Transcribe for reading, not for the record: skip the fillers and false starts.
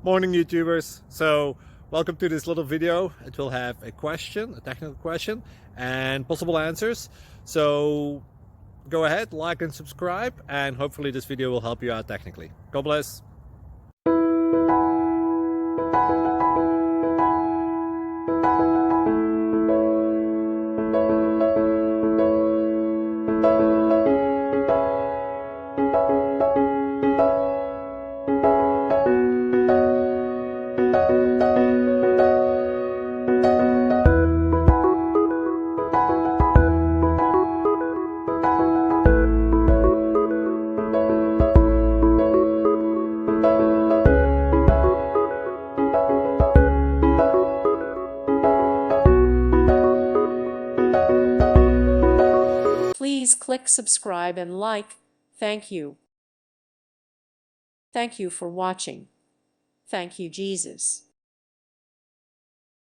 Morning YouTubers. So welcome to this little video. It will have a question, a technical question, and possible answers. So go ahead, like and subscribe, and hopefully this video will help you out technically. God bless. Please click subscribe and like. Thank you. Thank you for watching. Thank you, Jesus.